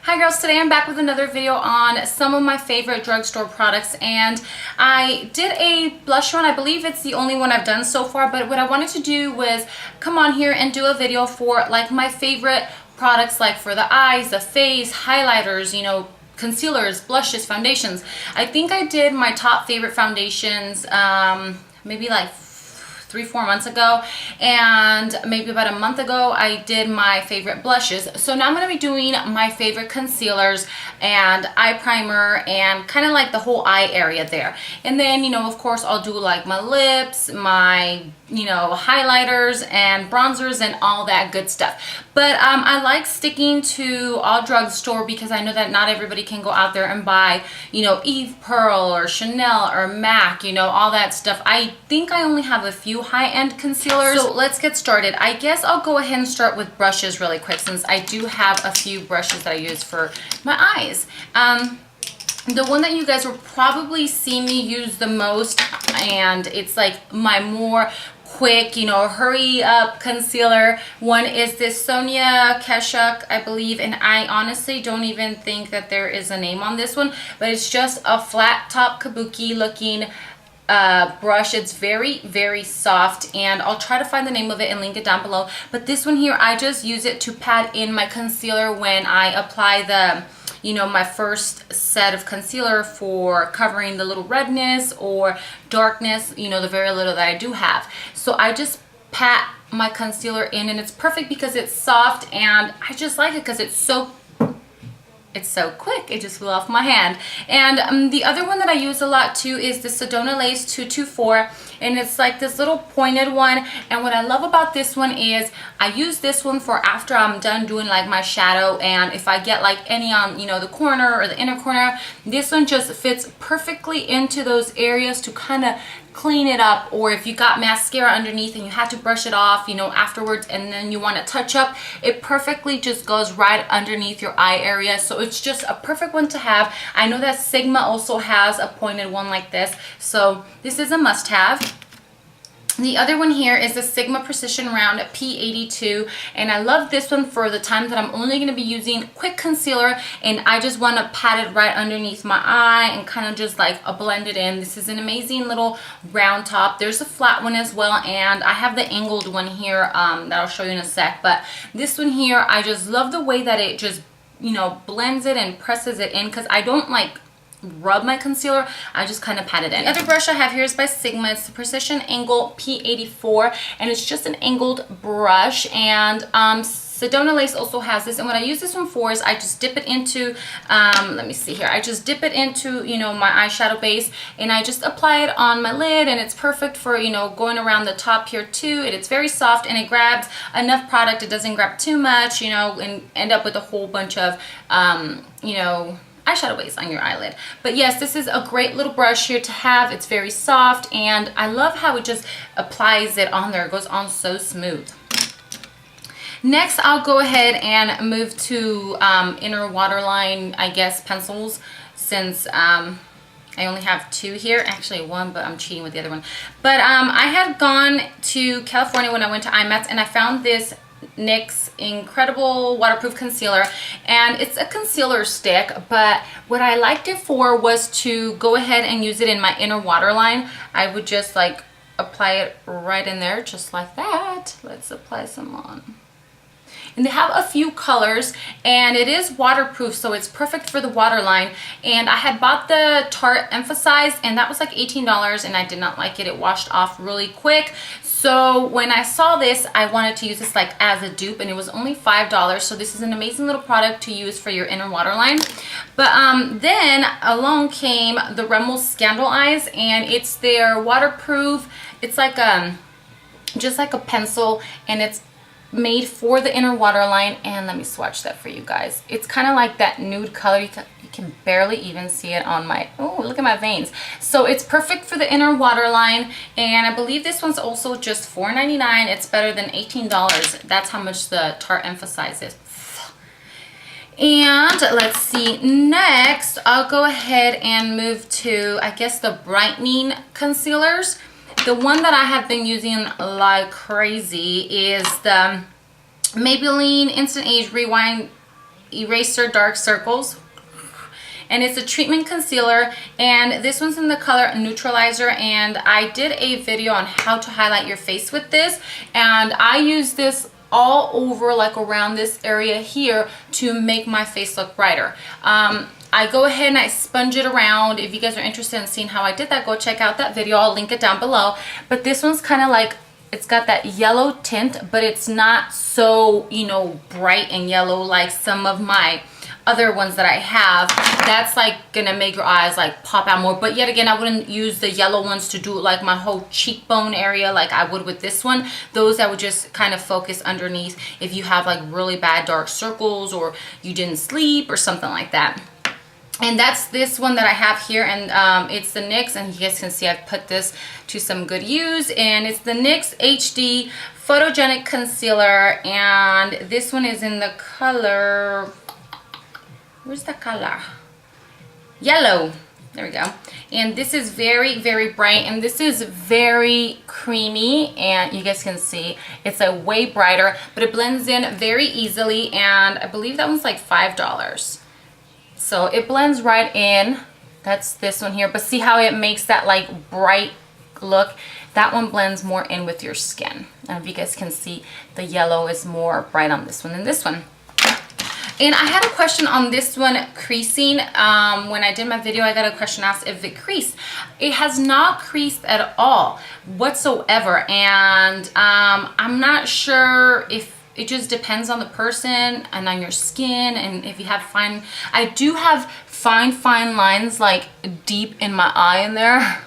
Hi girls, today I'm back with another video on some of my favorite drugstore products, and I did a blush one. I believe it's the only one I've done so far, but what I wanted to do was come on here and do a video for like my favorite products, like for the eyes, the face, highlighters, you know, concealers, blushes, foundations. I think I did my top favorite foundations maybe like 3-4 months ago, and maybe about a month ago I did my favorite blushes. So now I'm going to be doing my favorite concealers and eye primer and kind of like the whole eye area there. And then, you know, of course I'll do like my lips, my, you know, highlighters and bronzers and all that good stuff. But I like sticking to all drugstore because I know that not everybody can go out there and buy, you know, Eve Pearl or Chanel or MAC, you know, all that stuff. I think I only have a few high-end concealers. So let's get started. I guess I'll go ahead and start with brushes really quick, since I do have a few brushes that I use for my eyes. The one that you guys will probably see me use the most, and it's like my more quick, you know, hurry up concealer one, is this Sonia Kashuk, I believe, and I honestly don't even think that there is a name on this one, but it's just a flat top kabuki looking brush. It's very soft, and I'll try to find the name of it and link it down below. But this one here, I just use it to pat in my concealer when I apply the, you know, my first set of concealer for covering the little redness or darkness, you know, the very little that I do have. So I just pat my concealer in, and it's perfect because it's soft, and I just like it because it's so quick. It just flew off my hand. And the other one that I use a lot too is the Sedona Lace 224, and it's like this little pointed one. And what I love about this one is I use this one for after I'm done doing like my shadow, and if I get like any on, you know, the corner or the inner corner, this one just fits perfectly into those areas to kind of clean it up. Or if you got mascara underneath and you had to brush it off, you know, afterwards, and then you want to touch up, it perfectly just goes right underneath your eye area. So it's just a perfect one to have. I know that Sigma also has a pointed one like this, so this is a must-have. The other one here is the Sigma Precision Round P82, and I love this one for the time that I'm only going to be using quick concealer and I just want to pat it right underneath my eye and kind of just like blend it in. This is an amazing little round top. There's a flat one as well, and I have the angled one here that I'll show you in a sec. But this one here, I just love the way that it just, you know, blends it and presses it in, because I don't like rub my concealer, I just kind of pat it in. The other brush I have here is by Sigma. It's the Precision Angle P84, and it's just an angled brush. And Sedona Lace also has this, and what I use this one for is I just dip it into let me see here, I just dip it into, you know, my eyeshadow base, and I just apply it on my lid, and it's perfect for, you know, going around the top here too. It's very soft, and it grabs enough product. It doesn't grab too much, you know, and end up with a whole bunch of you know, eyeshadow base on your eyelid. But yes, this is a great little brush here to have. It's very soft, and I love how it just applies it on there. It goes on so smooth. Next, I'll go ahead and move to inner waterline, I guess, pencils, since I only have two here. Actually one, but I'm cheating with the other one. But I had gone to California when I went to IMATS, and I found this NYX incredible waterproof concealer, and it's a concealer stick, but what I liked it for was to go ahead and use it in my inner waterline. I would just like apply it right in there, just like that. Let's apply some on. And they have a few colors, and it is waterproof, so it's perfect for the waterline. And I had bought the Tarte Emphasized, and that was like $18, and I did not like it. It washed off really quick. So when I saw this, I wanted to use this like as a dupe, and it was only $5. So this is an amazing little product to use for your inner waterline. But then along came the Rimmel Scandal Eyes, and it's their waterproof. It's like just like a pencil, and it's made for the inner waterline. And let me swatch that for you guys. It's kind of like that nude color. You can barely even see it on my, oh, look at my veins. So it's perfect for the inner waterline, and I believe this one's also just $4.99. It's better than $18. That's how much the Tarte Emphasize is. And let's see, next I'll go ahead and move to, I guess, the brightening concealers. The one that I have been using like crazy is the Maybelline Instant Age Rewind Eraser Dark Circles. And it's a treatment concealer, and this one's in the color Neutralizer, and I did a video on how to highlight your face with this, and I use this all over, like around this area here, to make my face look brighter. I go ahead and I sponge it around. If you guys are interested in seeing how I did that, go check out that video. I'll link it down below. But this one's kind of like, it's got that yellow tint, but it's not so, you know, bright and yellow like some of my other ones that I have. That's like gonna make your eyes like pop out more. But yet again, I wouldn't use the yellow ones to do like my whole cheekbone area like I would with this one. Those I would just kind of focus underneath if you have like really bad dark circles or you didn't sleep or something like that. And that's this one that I have here, and it's the NYX, and you guys can see I've put this to some good use, and it's the NYX HD Photogenic Concealer, and this one is in the color, where's the color? Yellow. There we go. And this is very, very bright, and this is very creamy, and you guys can see it's a way brighter, but it blends in very easily, and I believe that one's like $5. So it blends right in. That's this one here, but see how it makes that like bright look? That one blends more in with your skin. And if you guys can see, the yellow is more bright on this one than this one. And I had a question on this one creasing. When I did my video, I got a question asked if it creased. It has not creased at all whatsoever, and I'm not sure if it just depends on the person and on your skin, and if you have fine, I do have fine lines like deep in my eye in there,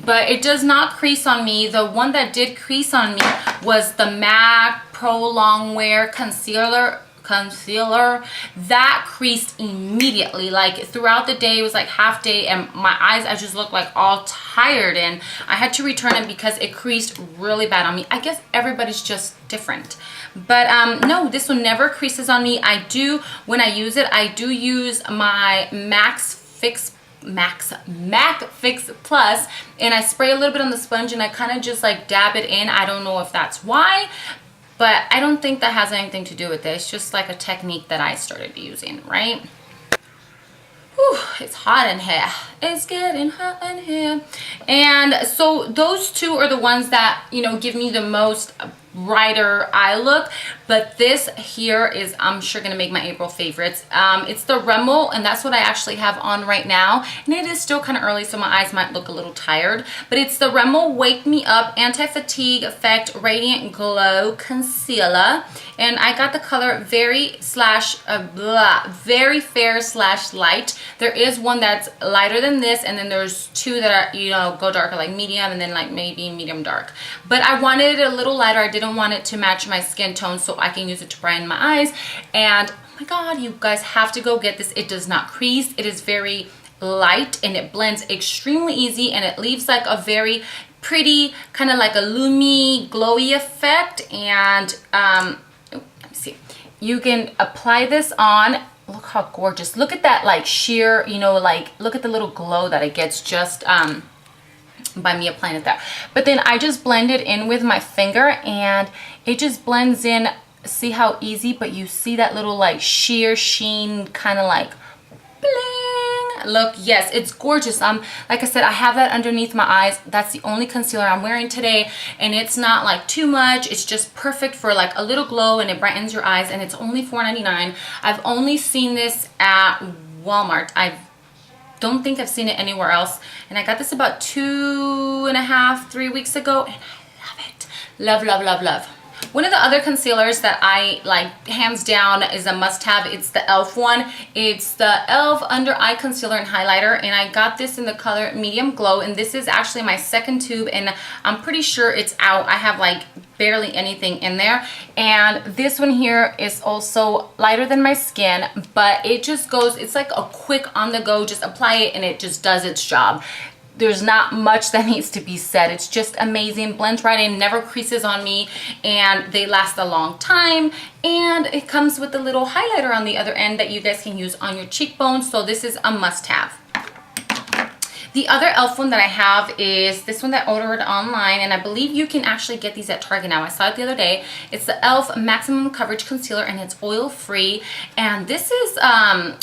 but it does not crease on me. The one that did crease on me was the MAC Pro Longwear Concealer that creased immediately. Like throughout the day, it was like half day, and my eyes, I just looked like all tired, and I had to return it because it creased really bad on me. I guess everybody's just different, but no, this one never creases on me. I do, when I use it, I do use my MAC Fix Plus, and I spray a little bit on the sponge, and I kind of just like dab it in. I don't know if that's why, but I don't think that has anything to do with it. It's just like a technique that I started using, right? Whew, it's hot in here. It's getting hot in here. And so those two are the ones that, you know, give me the most brighter eye look, but this here is, I'm sure, gonna make my April favorites. It's the Rimmel, and that's what I actually have on right now, and it is still kind of early, so my eyes might look a little tired, but it's the Rimmel Wake Me Up Anti-Fatigue Effect Radiant Glow Concealer, and I got the color very fair slash light. There is one that's lighter than this, and then there's two that are, you know, go darker, like medium, and then like maybe medium dark, but I wanted it a little lighter. I didn't want it to match my skin tone, so I can use it to brighten my eyes. And oh my god, you guys have to go get this. It does not crease. It is very light, and it blends extremely easy, and it leaves like a very pretty kind of like a loomy glowy effect. And let me see, you can apply this on. Look how gorgeous. Look at that like sheer, you know, like look at the little glow that it gets just by me applying it there. But then I just blend it in with my finger, and it just blends in. See how easy? But you see that little like sheer sheen, kind of like bling look. Yes, it's gorgeous. Like I said, I have that underneath my eyes. That's the only concealer I'm wearing today, and it's not like too much. It's just perfect for like a little glow, and it brightens your eyes, and it's only $4.99. I've only seen this at Walmart. I don't think I've seen it anywhere else, and I got this about 2.5, 3 weeks ago, and I love it. Love, love, love, love. One of the other concealers that I like, hands down, is a must-have. It's the e.l.f. one. It's the e.l.f. Under Eye Concealer and Highlighter, and I got this in the color Medium Glow, and this is actually my second tube, and I'm pretty sure it's out. I have like barely anything in there, and this one here is also lighter than my skin, but it just goes, it's like a quick on the go, just apply it and it just does its job. There's not much that needs to be said. It's just amazing, blends right in, never creases on me, and they last a long time, and it comes with a little highlighter on the other end that you guys can use on your cheekbones, so this is a must-have. The other e.l.f. one that I have is this one that I ordered online, and I believe you can actually get these at Target now. I saw it the other day. It's the e.l.f. Maximum Coverage Concealer, and it's oil free, and this is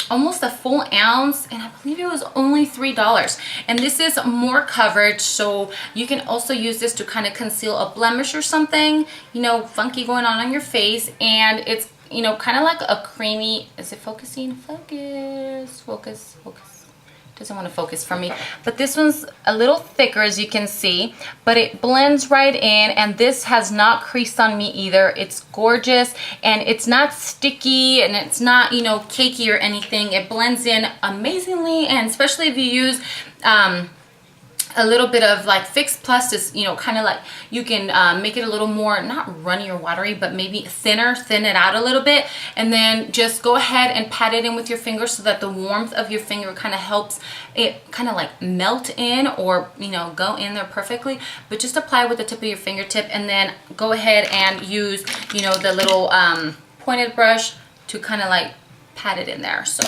almost a full ounce, and I believe it was only $3. And this is more coverage, so you can also use this to kind of conceal a blemish or something, you know, funky going on your face. And it's, you know, kind of like a creamy, is it focusing? Focus. Doesn't want to focus for me, but this one's a little thicker, as you can see, but it blends right in, and this has not creased on me either. It's gorgeous, and it's not sticky, and it's not, you know, cakey or anything. It blends in amazingly, and especially if you use a little bit of like Fix Plus, is, you know, kind of like you can make it a little more, not runny or watery, but maybe thin it out a little bit, and then just go ahead and pat it in with your finger so that the warmth of your finger kind of helps it kind of like melt in, or, you know, go in there perfectly. But just apply with the tip of your fingertip, and then go ahead and use, you know, the little pointed brush to kind of like pat it in there. So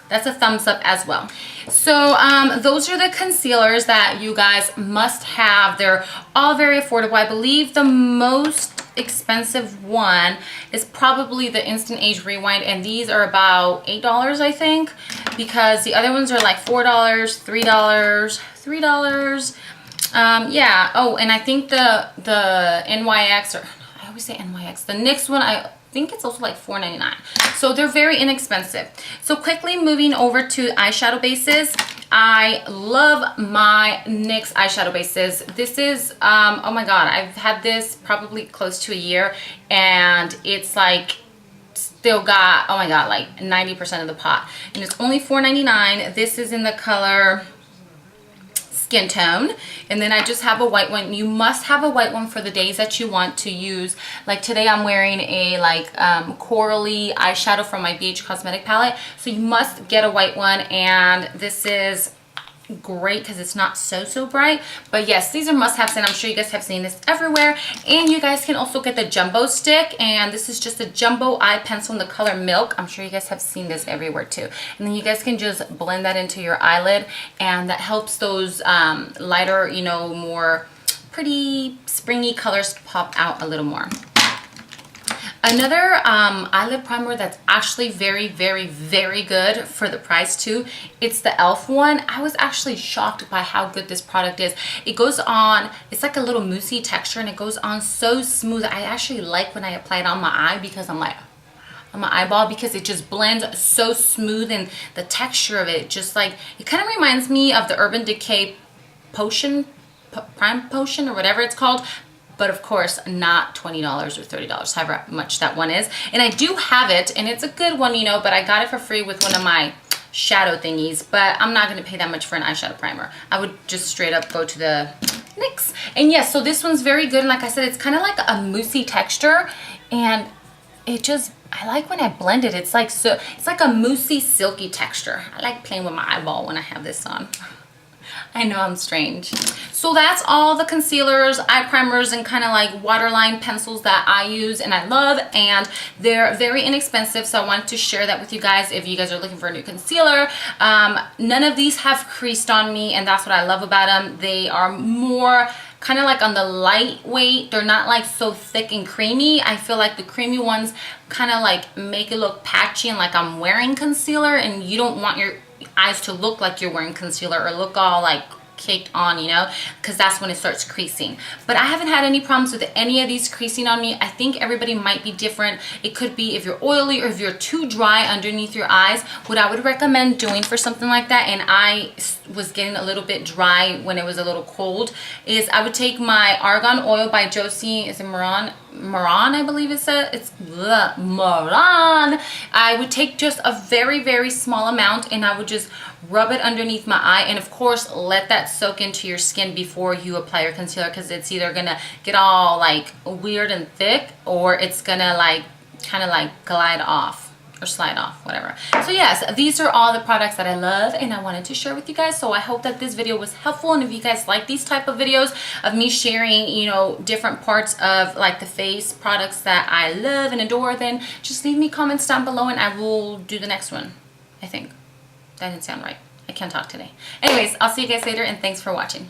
that's a thumbs up as well. So those are the concealers that you guys must have. They're all very affordable. I believe the most expensive one is probably the Instant Age Rewind, and these are about $8, I think, because the other ones are like $4, $3. Yeah. Oh, and I think the NYX, or I always say NYX, the NYX one, I think it's also like $4.99. So they're very inexpensive. So quickly moving over to eyeshadow bases. I love my NYX eyeshadow bases. This is, oh my God, I've had this probably close to a year, and it's like still got, oh my God, like 90% of the pot. And it's only $4.99. This is in the color Skin Tone, and then I just have a white one. You must have a white one for the days that you want to use. Like today I'm wearing a like corally eyeshadow from my BH Cosmetic palette, so you must get a white one. And this is great because it's not so bright. But yes, these are must-haves, and I'm sure you guys have seen this everywhere. And you guys can also get the jumbo stick, and this is just a jumbo eye pencil in the color Milk. I'm sure you guys have seen this everywhere too. And then you guys can just blend that into your eyelid, and that helps those lighter, you know, more pretty springy colors pop out a little more. Another eyelid primer that's actually very good for the price too, it's the e.l.f. one. I was actually shocked by how good this product is. It goes on, it's like a little moussey texture, and it goes on so smooth. I actually like when I apply it on my eye, because I'm like, on my eyeball, because it just blends so smooth, and the texture of it just like, it kind of reminds me of the Urban Decay potion, prime potion, or whatever it's called. But of course not $20 or $30, however much that one is. And I do have it, and it's a good one, you know, but I got it for free with one of my shadow thingies. But I'm not going to pay that much for an eyeshadow primer. I would just straight up go to the NYX. And yes, so this one's very good. And like I said, it's kind of like a moussey texture, and it just, I like when I blend it. It's like, so it's like a moussey silky texture. I like playing with my eyeball when I have this on. I know I'm strange. So that's all the concealers, eye primers, and kind of like waterline pencils that I use and I love, and they're very inexpensive, so I wanted to share that with you guys if you guys are looking for a new concealer. None of these have creased on me, and that's what I love about them. They are more kind of like on the lightweight. They're not like so thick and creamy. I feel like the creamy ones kind of like make it look patchy and like I'm wearing concealer, and you don't want your eyes to look like you're wearing concealer or look all like caked on, you know, because that's when it starts creasing. But I haven't had any problems with any of these creasing on me. I think everybody might be different. It could be if you're oily or if you're too dry underneath your eyes. What I would recommend doing for something like that, and I was getting a little bit dry when it was a little cold, is I would take my Argan Oil by Josie, is it Moran, I believe it's Moran. I would take just a very small amount, and I would just rub it underneath my eye, and of course let that soak into your skin before you apply your concealer, because it's either gonna get all like weird and thick, or it's gonna like kind of like glide off or slide off, whatever. So yes, these are all the products that I love and I wanted to share with you guys. So I hope that this video was helpful, and if you guys like these type of videos of me sharing, you know, different parts of like the face products that I love and adore, then just leave me comments down below and I will do the next one. I think that didn't sound right. I can't talk today. Anyways, I'll see you guys later and thanks for watching.